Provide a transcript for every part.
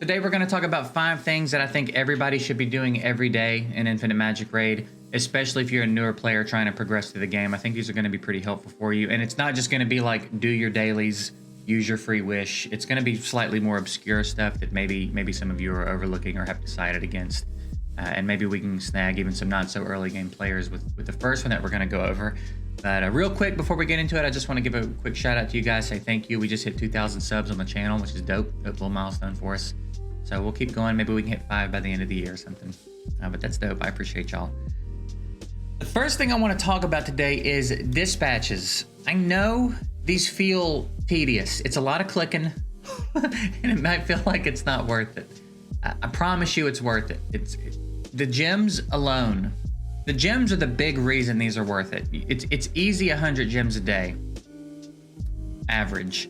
Today we're going to talk about 5 things that I think everybody should be doing every day in Infinite Magicraid, especially if you're a newer player trying to progress through the game. I think these are going to be pretty helpful for you. And it's not just going to be like do your dailies, use your free wish. It's going to be slightly more obscure stuff that maybe some of you are overlooking or have decided against. And maybe we can snag even some not so early game players with the first one that we're going to go over. But real quick, before we get into it, I just want to give a quick shout out to you guys. Say thank you. We just hit 2,000 subs on the channel, which is dope. Dope little milestone for us. So we'll keep going. Maybe we can hit 5 by the end of the year or something. But that's dope. I appreciate y'all. The first thing I want to talk about today is dispatches. I know these feel tedious. It's a lot of clicking, and it might feel like it's not worth it. I promise you it's worth it. The gems alone. The gems are the big reason these are worth it. It's easy 100 gems a day, average.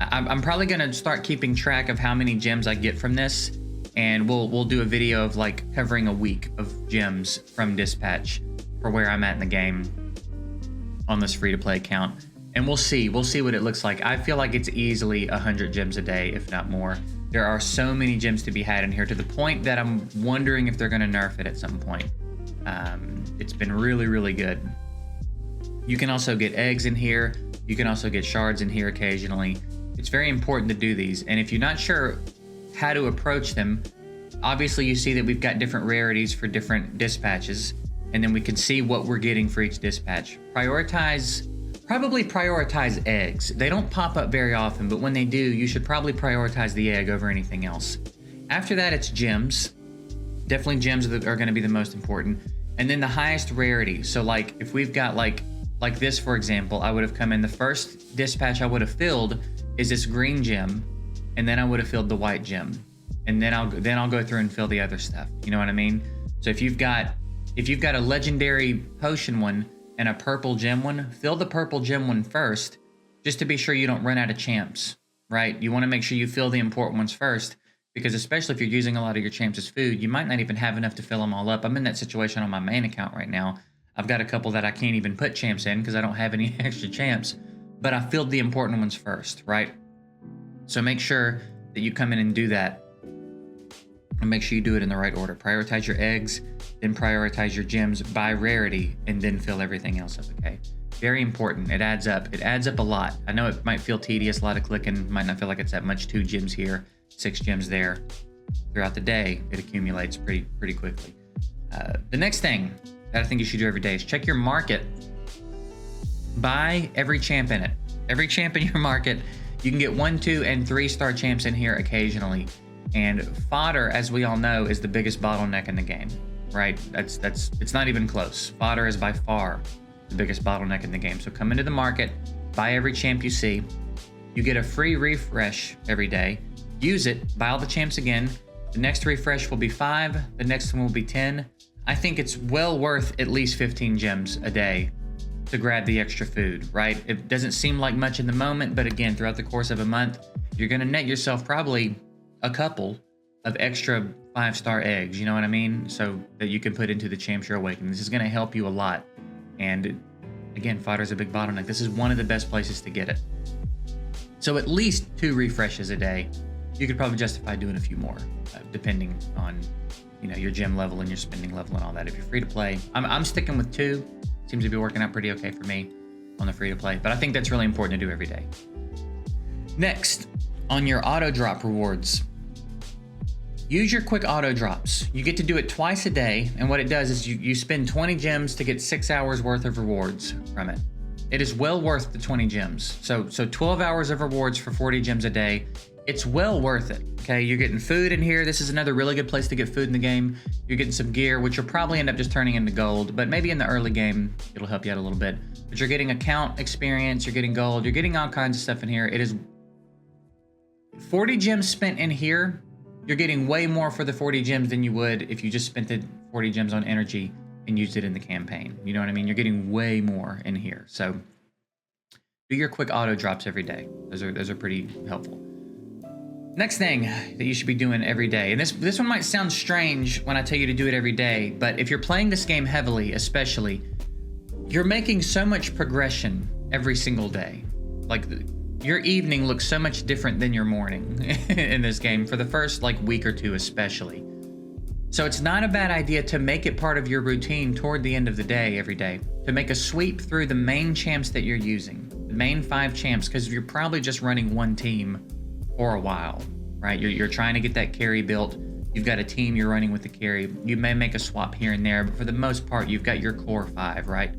I'm probably gonna start keeping track of how many gems I get from this, and we'll do a video of like covering a week of gems from dispatch for where I'm at in the game on this free-to-play account, and we'll see what it looks like. I feel like it's easily 100 gems a day, if not more. There are so many gems to be had in here, to the point that I'm wondering if they're gonna nerf it at some point. It's been really good. You can also get eggs in here. You can also get shards in here occasionally. It's very important to do these, and if you're not sure how to approach them, obviously you see that we've got different rarities for different dispatches, and then we can see what we're getting for each dispatch. Probably prioritize eggs. They don't pop up very often, but when they do, you should probably prioritize the egg over anything else. After that, it's gems. Definitely gems are going to be the most important, and then the highest rarity. So like if we've got like this, for example, I would have come in, the first dispatch I would have filled is this green gem, and then I would have filled the white gem, and then I'll go through and fill the other stuff. You know what I mean? So if you've got a legendary potion one and a purple gem one, fill the purple gem one first, just to be sure you don't run out of champs, right? You want to make sure you fill the important ones first, because especially if you're using a lot of your champs as food, you might not even have enough to fill them all up. I'm in that situation on my main account right now. I've got a couple that I can't even put champs in because I don't have any extra champs, but I filled the important ones first, right? So make sure that you come in and do that, and make sure you do it in the right order. Prioritize your eggs, then prioritize your gems by rarity, and then fill everything else up, okay? Very important. It adds up. It adds up a lot. I know it might feel tedious, a lot of clicking, might not feel like it's that much. 2 gems here, 6 gems there. Throughout the day, it accumulates pretty quickly. The next thing that I think you should do every day is check your market. Buy every champ in it. Every champ in your market. You can get 1, 2, and 3-star champs in here occasionally. And fodder, as we all know, is the biggest bottleneck in the game, right? It's not even close. Fodder is by far the biggest bottleneck in the game. So come into the market, buy every champ you see. You get a free refresh every day. Use it, buy all the champs again. The next refresh will be 5. The next one will be 10. I think it's well worth at least 15 gems a day to grab the extra food, right? It doesn't seem like much in the moment, but again, throughout the course of a month, you're gonna net yourself probably a couple of extra 5-star eggs, you know what I mean? So that you can put into the champs you're awakening. This is gonna help you a lot. And again, fodder is a big bottleneck. This is one of the best places to get it. So at least 2 refreshes a day. You could probably justify doing a few more, depending on your gem level and your spending level and all that. If you're free to play, I'm sticking with 2. Seems to be working out pretty okay for me on the free to play, but I think that's really important to do every day. Next, on your auto drop rewards, use your quick auto drops. You get to do it twice a day, and what it does is you spend 20 gems to get 6 hours worth of rewards from it. It is well worth the 20 gems. So 12 hours of rewards for 40 gems a day. It's well worth it, okay? You're getting food in here. This is another really good place to get food in the game. You're getting some gear, which will probably end up just turning into gold, but maybe in the early game, it'll help you out a little bit. But you're getting account experience, you're getting gold, you're getting all kinds of stuff in here. It is 40 gems spent in here. You're getting way more for the 40 gems than you would if you just spent the 40 gems on energy and used it in the campaign. You know what I mean? You're getting way more in here. So do your quick auto drops every day. Those are pretty helpful. Next thing that you should be doing every day, and this one might sound strange when I tell you to do it every day, but if you're playing this game heavily, especially, you're making so much progression every single day. Like your evening looks so much different than your morning in this game for the first like week or two especially. So it's not a bad idea to make it part of your routine toward the end of the day every day, to make a sweep through the main champs that you're using, the main 5 champs, because you're probably just running one team for a while, right? You're trying to get that carry built. You've got a team you're running with the carry. You may make a swap here and there, but for the most part, you've got your core 5, right?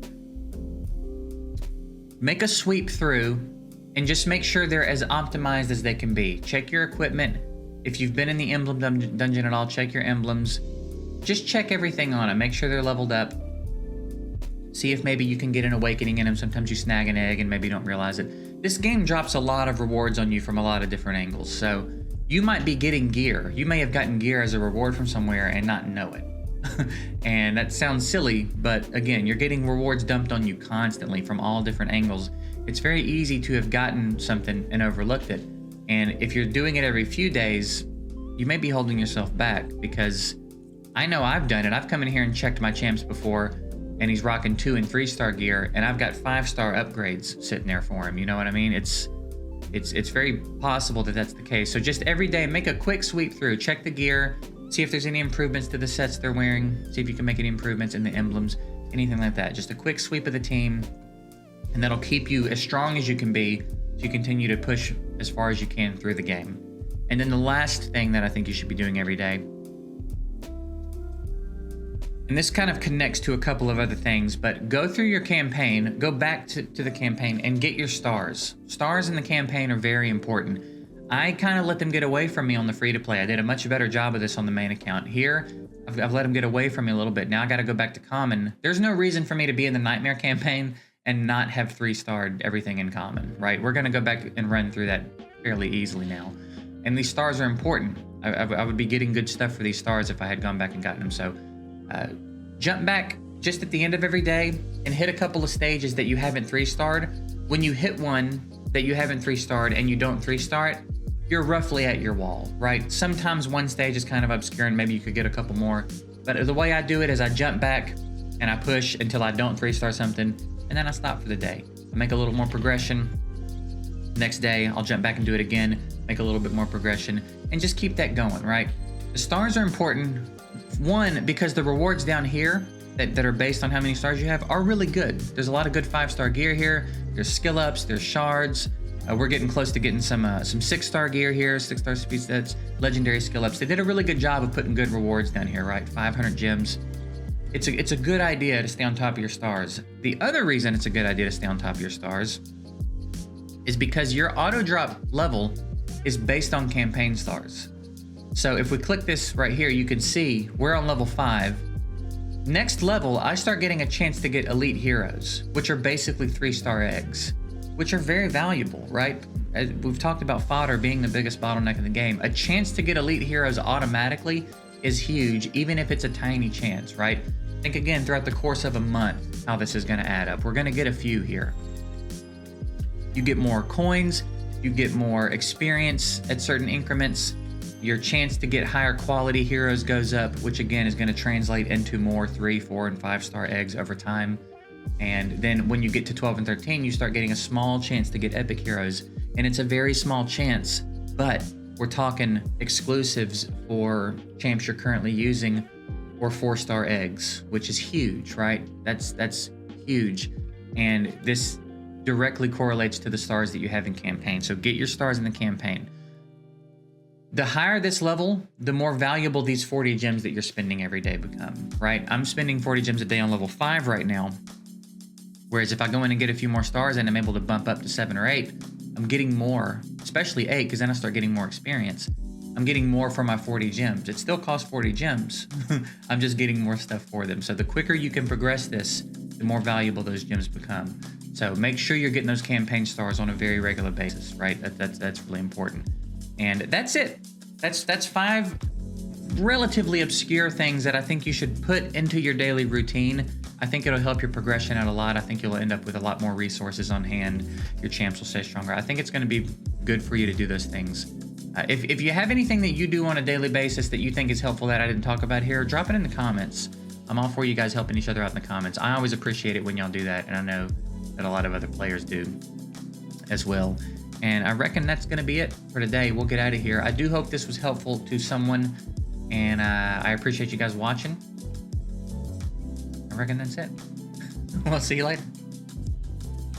Make a sweep through and just make sure they're as optimized as they can be. Check your equipment. If you've been in the emblem dungeon at all, check your emblems. Just check everything on them. Make sure they're leveled up. See if maybe you can get an awakening in them. Sometimes you snag an egg and maybe you don't realize it. This game drops a lot of rewards on you from a lot of different angles. So you might be getting gear. You may have gotten gear as a reward from somewhere and not know it. And that sounds silly, but again, you're getting rewards dumped on you constantly from all different angles. It's very easy to have gotten something and overlooked it. And if you're doing it every few days, you may be holding yourself back, because I know I've done it. I've come in here and checked my champs before, and he's rocking 2 and 3 star gear, and I've got 5-star upgrades sitting there for him. You know what I mean? It's very possible that that's the case. So just every day, make a quick sweep through, check the gear, see if there's any improvements to the sets they're wearing, see if you can make any improvements in the emblems, anything like that. Just a quick sweep of the team, and that'll keep you as strong as you can be to continue to push as far as you can through the game. And then the last thing that I think you should be doing every day, and this kind of connects to a couple of other things, but go through your campaign, go back to the campaign and get your stars. Stars in the campaign are very important. I kind of let them get away from me on the free-to-play. I did a much better job of this on the main account. Here, I've let them get away from me a little bit. Now I got to go back to common. There's no reason for me to be in the Nightmare campaign and not have 3-starred everything in common, right? We're going to go back and run through that fairly easily now. And these stars are important. I would be getting good stuff for these stars if I had gone back and gotten them. So jump back just at the end of every day and hit a couple of stages that you haven't 3-starred. When you hit one that you haven't 3-starred and you don't 3-star it, you're roughly at your wall, right? Sometimes one stage is kind of obscure and maybe you could get a couple more. But the way I do it is I jump back and I push until I don't 3-star something, and then I stop for the day. I make a little more progression. Next day, I'll jump back and do it again, make a little bit more progression, and just keep that going, right? The stars are important. One, because the rewards down here that are based on how many stars you have are really good. There's a lot of good 5-star gear here. There's skill ups, there's shards. We're getting close to getting some 6-star gear here, 6-star speed sets, legendary skill ups. They did a really good job of putting good rewards down here, right? 500 gems. It's a good idea to stay on top of your stars. The other reason it's a good idea to stay on top of your stars is because your auto drop level is based on campaign stars. So if we click this right here, you can see we're on level 5. Next level, I start getting a chance to get elite heroes, which are basically 3-star eggs, which are very valuable, right? As we've talked about fodder being the biggest bottleneck in the game. A chance to get elite heroes automatically is huge, even if it's a tiny chance, right? Think again throughout the course of a month how this is going to add up. We're going to get a few here. You get more coins, you get more experience at certain increments. Your chance to get higher quality heroes goes up, which again is going to translate into more 3, 4, and 5-star eggs over time. And then when you get to 12 and 13, you start getting a small chance to get epic heroes. And it's a very small chance, but we're talking exclusives for champs you're currently using, or 4-star eggs, which is huge, right? That's huge. And this directly correlates to the stars that you have in campaign. So get your stars in the campaign. The higher this level, the more valuable these 40 gems that you're spending every day become, right? I'm spending 40 gems a day on level 5 right now. Whereas if I go in and get a few more stars and I'm able to bump up to 7 or 8, I'm getting more, especially 8, because then I start getting more experience. I'm getting more for my 40 gems. It still costs 40 gems. I'm just getting more stuff for them. So the quicker you can progress this, the more valuable those gems become. So make sure you're getting those campaign stars on a very regular basis, right? That's really important. And that's it. That's 5 relatively obscure things that I think you should put into your daily routine. I think it'll help your progression out a lot. I think you'll end up with a lot more resources on hand. Your champs will stay stronger. I think it's going to be good for you to do those things. If you have anything that you do on a daily basis that you think is helpful that I didn't talk about here, drop it in the comments. I'm all for you guys helping each other out in the comments. I always appreciate it when y'all do that, and I know that a lot of other players do as well. And I reckon that's going to be it for today. We'll get out of here. I do hope this was helpful to someone, and I appreciate you guys watching. I reckon that's it. We'll see you later.